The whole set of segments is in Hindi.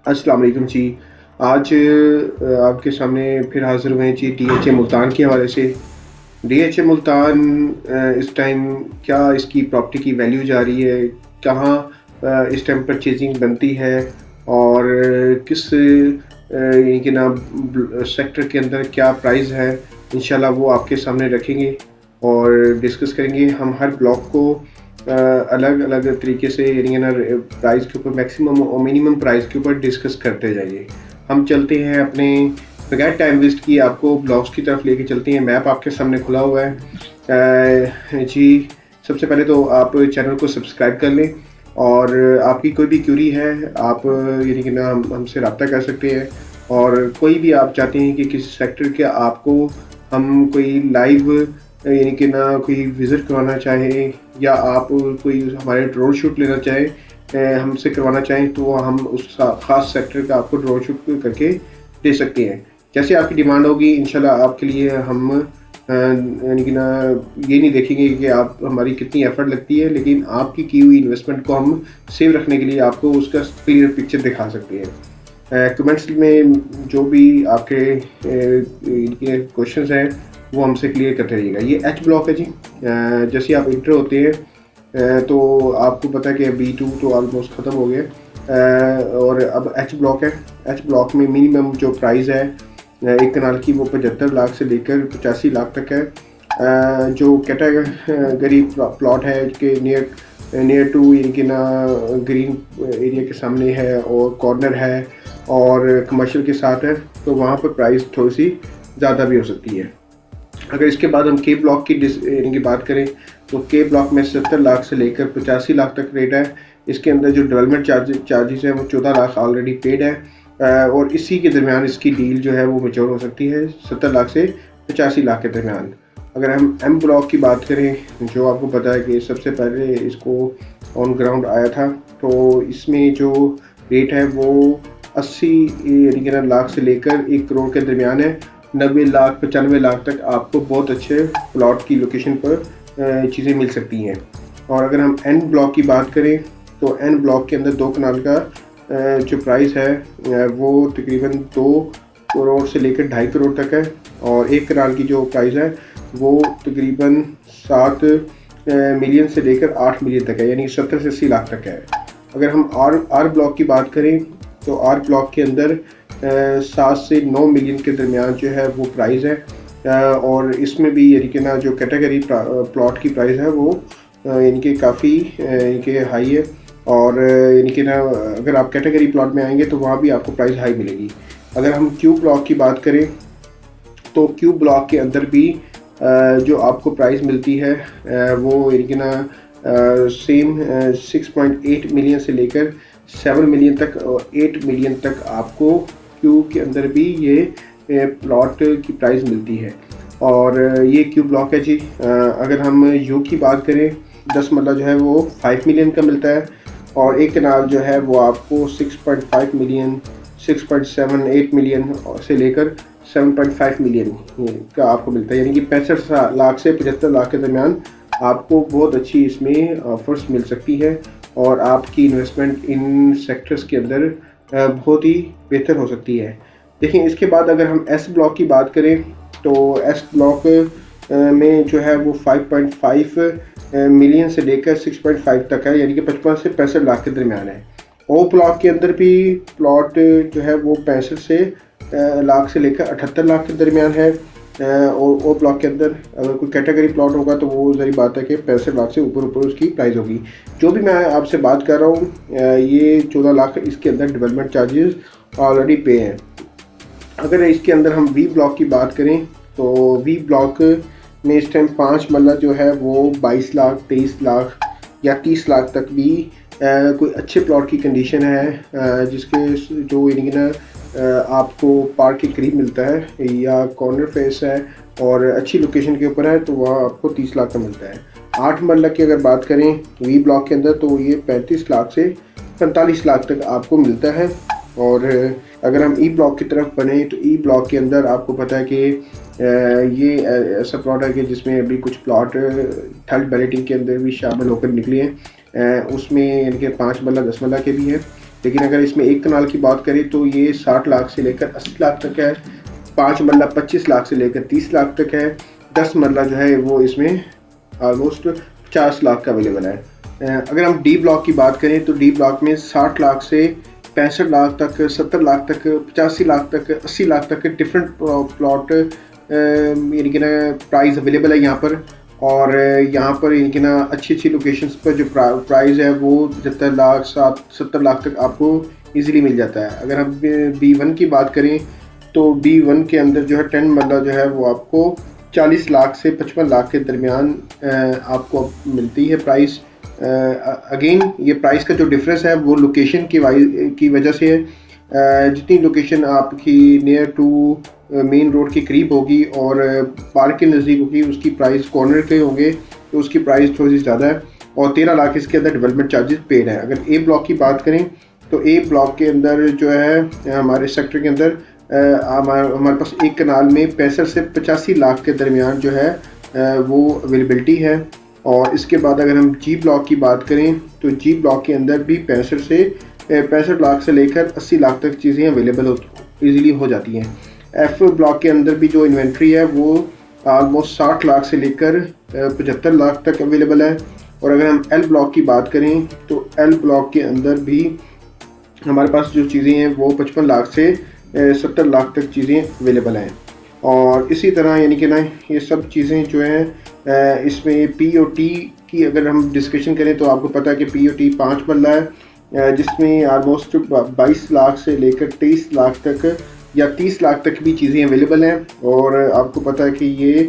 अस्सलाम वालेकुम जी। आज आपके सामने फिर हाज़िर हुए हैं जी डीएचए मुल्तान के हवाले से। डीएचए मुल्तान इस टाइम क्या इसकी प्रॉपर्टी की वैल्यू जा रही है? कहाँ इस टाइम परचेज़िंग बनती है? और किस यानी कि ना सेक्टर के अंदर क्या प्राइस है? इंशाल्लाह वो आपके सामने रखेंगे और डिस्कस करेंगे। हम हर ब्लॉक को अलग-अलग तरीके से यानी ना प्राइस के ऊपर मैक्सिमम और मिनिमम प्राइस के ऊपर डिस्कस करते जाएंगे। हम चलते हैं अपने बगैर टाइम वेस्ट किए आपको ब्लॉग्स की तरफ लेके चलते हैं। मैप आपके सामने खुला हुआ है। जी, सबसे पहले तो आप चैनल को सब्सक्राइब कर लें और आपकी कोई भी क्यूरी है आप यानी कि ना हमसे रब्ता कर सकते हैं। और कोई भी आप चाहते हैं कि किसी सेक्टर के आपको हम कोई लाइव यानी कि ना कोई विज़िट करवाना चाहें या आप कोई हमारे ड्रोन शूट लेना चाहें, हमसे करवाना चाहें, तो हम उस ख़ास सेक्टर का आपको ड्रोन शूट करके दे सकते हैं। जैसे आपकी डिमांड होगी इंशाल्लाह आपके लिए हम यानी कि ना ये नहीं देखेंगे कि आप हमारी कितनी एफ़र्ट लगती है, लेकिन आपकी की हुई इन्वेस्टमेंट को हम सेव रखने के लिए आपको उसका क्लियर पिक्चर दिखा सकते हैं। कमेंट्स में जो भी आपके इनके क्वेश्चंस हैं वो हमसे क्लियर करते रहिएगा। ये एच ब्लॉक है जी। जैसे आप इंटर होते हैं तो आपको पता है कि B2 तो ऑलमोस्ट ख़त्म हो गया। और अब एच ब्लॉक है। एच ब्लॉक में मिनिमम जो प्राइस है एक कनाल की वो 75 लाख से लेकर 85 लाख तक है। जो कैटेगरी प्लॉट है कि नियर टू यानी कि ना ग्रीन एरिया के सामने है और कॉर्नर है और कमर्शियल के साथ है, तो वहाँ पर प्राइस थोड़ी सी ज़्यादा भी हो सकती है। अगर इसके बाद हम के ब्लॉक की यानी कि बात करें तो के ब्लॉक में 70 लाख से लेकर 85 लाख तक रेट है। इसके अंदर जो डेवलपमेंट चार्जेस हैं वो 14 लाख ऑलरेडी पेड है। और इसी के दरमियान इसकी डील जो है वो मैच्योर हो सकती है 70 लाख से 85 लाख के दरमियान। अगर हम एम ब्लॉक की बात करें, जो आपको पता है कि सबसे पहले इसको ऑन ग्राउंड आया था, तो इसमें जो रेट है वो 80 यानी कि लाख से लेकर 1 करोड़ के दरमियान है। 90 लाख 95 लाख तक आपको बहुत अच्छे प्लॉट की लोकेशन पर चीज़ें मिल सकती हैं। और अगर हम एन ब्लॉक की बात करें तो एन ब्लॉक के अंदर 2 कनाल का जो प्राइस है वो तकरीबन 2 करोड़ से लेकर 2.5 करोड़ तक है। और 1 कनाल की जो प्राइस है वो तकरीबन 7 मिलियन से लेकर 8 मिलियन तक है, यानी 70 से 80 लाख तक है। अगर हम आर ब्लॉक की बात करें तो आर ब्लॉक के अंदर 7 से 9 मिलियन के दरमियान जो है वो प्राइस है। और इसमें भी यानी कि ना जो कैटेगरी प्लॉट की प्राइस है वो यानी कि काफ़ी यानी कि हाई है। और यानी कि ना अगर आप कैटेगरी प्लॉट में आएंगे तो वहाँ भी आपको प्राइस हाई मिलेगी। अगर हम क्यू ब्लॉक की बात करें तो क्यू ब्लॉक के अंदर भी जो आपको प्राइस मिलती है वो यानी कि ना सेम 6.8 मिलियन से लेकर 7 मिलियन तक और 8 मिलियन तक आपको क्यू के अंदर भी ये प्लॉट की प्राइस मिलती है। और ये क्यू ब्लॉक है जी। अगर हम यू की बात करें 10 मरला जो है वो 5 मिलियन का मिलता है और एक कनाल जो है वो आपको 6.5 मिलियन 6.78 मिलियन से लेकर 7.5 मिलियन का आपको मिलता है, यानी कि 65 लाख से 75 लाख के दरमियान आपको बहुत अच्छी इसमें ऑफर्स मिल सकती है और आपकी इन्वेस्टमेंट इन सेक्टर्स के अंदर बहुत ही बेहतर हो सकती है। देखिए इसके बाद अगर हम एस ब्लॉक की बात करें तो एस ब्लॉक में जो है वो 5.5 मिलियन से लेकर 6.5 तक है, यानी कि 55 से 65 लाख के दरमियान है। ओ ब्लॉक के अंदर भी प्लॉट जो है वो 65 से लाख से लेकर 78 लाख के दरमियान है। और ओ ब्लॉक के अंदर अगर कोई कैटेगरी प्लॉट होगा तो वो ज़री बात है कि 65 लाख से ऊपर ऊपर उसकी प्राइस होगी। जो भी मैं आपसे बात कर रहा हूँ ये 14 लाख इसके अंदर डेवलपमेंट चार्जेस ऑलरेडी पे हैं। अगर इसके अंदर हम वी ब्लॉक की बात करें तो वी ब्लॉक में इस टाइम 5 मरला जो है वो 22 लाख 23 लाख या 30 लाख तक भी कोई अच्छे प्लॉट की कंडीशन है जिसके जो यानी कि ना आपको पार्क के करीब मिलता है या कॉर्नर फेस है और अच्छी लोकेशन के ऊपर है तो वहाँ आपको 30 लाख का मिलता है। 8 मरला की अगर बात करें वी ब्लॉक के अंदर तो ये 35 लाख से 45 लाख तक आपको मिलता है। और अगर हम ई ब्लॉक की तरफ बने तो ई ब्लॉक के अंदर आपको पता है कि ये ऐसा प्लॉट है कि जिसमें अभी कुछ प्लॉट थर्ड बैलेटिंग के अंदर भी शामिल होकर निकले हैं। उसमें यानी कि 5 मरला 10 मरला के भी हैं लेकिन अगर इसमें एक कनाल की बात करें तो ये 60 लाख से लेकर 80 लाख तक है, 5 मरला 25 लाख से लेकर 30 लाख तक है, 10 मरला जो है वो इसमें ऑलमोस्ट 50 लाख का अवेलेबल है। अगर हम डी ब्लॉक की बात करें तो डी ब्लॉक में 60 लाख से 65 लाख तक, 70 लाख तक, 85 लाख तक, 80 लाख तक डिफरेंट प्लॉट यानी कि ना प्राइस अवेलेबल है यहाँ पर। और यहाँ पर यानी कि ना अच्छी अच्छी लोकेशंस पर जो प्राइस है वो 75 लाख 70 लाख तक आपको इजीली मिल जाता है। अगर हम B1 की बात करें तो B1 के अंदर जो है 10 मरला जो है वो आपको 40 लाख से 55 लाख के दरमियान आपको मिलती है प्राइस। अगेन ये प्राइस का जो डिफरेंस है वो लोकेशन की वजह से है। जितनी लोकेशन आपकी नियर टू मेन रोड के करीब होगी और पार्क के नज़दीक होगी उसकी प्राइस कॉर्नर के होंगे तो उसकी प्राइस थोड़ी सी ज़्यादा है। और 13 लाख इसके अंदर डेवलपमेंट चार्जेस पेड है। अगर ए ब्लॉक की बात करें तो ए ब्लॉक के अंदर जो है हमारे सेक्टर के अंदर हमारे पास एक कनाल में 65 से 85 लाख के दरमियान जो है वो अवेलेबिलिटी है। और इसके बाद अगर हम जी ब्लॉक की बात करें तो जी ब्लॉक के अंदर भी 65 लाख से लेकर 80 लाख तक चीज़ें अवेलेबल ईज़िली हो जाती हैं। एफ ब्लॉक के अंदर भी जो इन्वेंट्री है वो ऑलमोस्ट 60 लाख से लेकर 75 लाख तक अवेलेबल है। और अगर हम एल ब्लॉक की बात करें तो एल ब्लॉक के अंदर भी हमारे पास जो चीज़ें हैं वो 55 लाख से 70 लाख तक चीज़ें अवेलेबल हैं। और इसी तरह यानी कि ना ये सब चीज़ें जो हैं इसमें POT की अगर हम डिस्कशन करें तो आपको पता है कि POT 5 मरला है जिसमें ऑलमोस्ट 22 लाख से लेकर 23 लाख तक या 30 लाख तक भी चीज़ें अवेलेबल हैं। और आपको पता है कि ये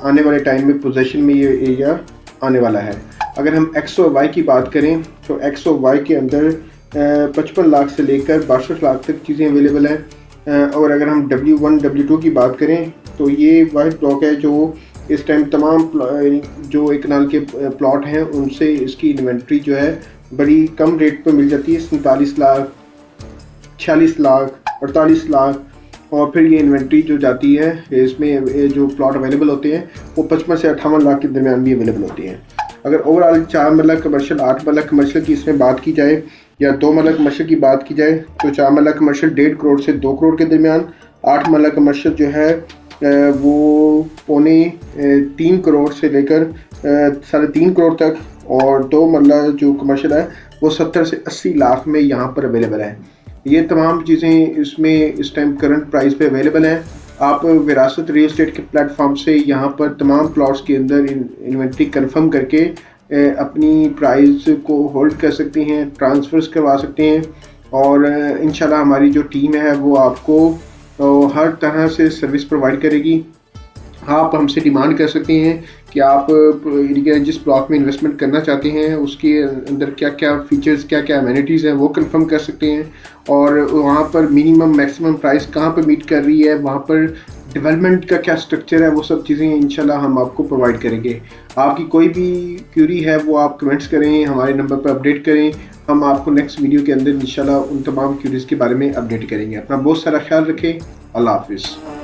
आने वाले टाइम में पोजीशन में ये एरिया आने वाला है। अगर हम X और Y की बात करें तो X और Y के अंदर 55 लाख से लेकर 62 लाख तक चीज़ें अवेलेबल हैं। और अगर हम W1 W2 की बात करें तो ये वाइट ब्लॉक है जो इस टाइम तमाम जो एक कनाल के प्लॉट हैं उनसे इसकी इन्वेंट्री जो है बड़ी कम रेट पर मिल जाती है, 47 लाख, 46 लाख, 48 लाख। और फिर ये इन्वेंट्री जो जाती है इसमें जो प्लॉट अवेलेबल होते हैं वो 55 से 58 लाख के दरमियान भी अवेलेबल होती हैं। अगर ओवरऑल 4 मरला कमर्शियल, 8 मरला कमर्शियल की इसमें बात की जाए या 2 मरला कमर्शियल की बात की जाए तो 4 मरला कमर्शियल 1.5 करोड़ से 2 करोड़ के दरमियान, 8 मरला कमर्शियल जो है वो 2.25 करोड़ से लेकर 3.5 करोड़ तक, और 2 मरला जो कमर्शियल है वो 70 से 80 लाख में यहाँ पर अवेलेबल है। ये तमाम चीज़ें इसमें इस टाइम करंट प्राइस पे अवेलेबल हैं। आप विरासत रियल एस्टेट के प्लेटफॉर्म से यहाँ पर तमाम प्लॉट्स के अंदर इन्वेंट्री कंफर्म करके अपनी प्राइस को होल्ड कर सकते हैं, ट्रांसफर्स करवा सकते हैं। और इंशाल्लाह हमारी जो टीम है वो आपको हर तरह से सर्विस प्रोवाइड करेगी। आप हमसे डिमांड कर सकते हैं कि आप जिस ब्लॉक में इन्वेस्टमेंट करना चाहते हैं उसके अंदर क्या क्या फीचर्स, क्या क्या अमेनिटीज़ हैं वो कंफर्म कर सकते हैं। और वहाँ पर मिनिमम मैक्सिमम प्राइस कहाँ पर मीट कर रही है, वहाँ पर डेवलपमेंट का क्या स्ट्रक्चर है, वो सब चीज़ें इंशाल्लाह हम आपको प्रोवाइड करेंगे। आपकी कोई भी क्यूरी है वो आप कमेंट्स करें, हमारे नंबर पर अपडेट करें। हम आपको नेक्स्ट वीडियो के अंदर इंशाल्लाह उन तमाम क्यूरीज़ के बारे में अपडेट करेंगे। अपना बहुत सारा ख्याल रखें। अल्लाह हाफिज़।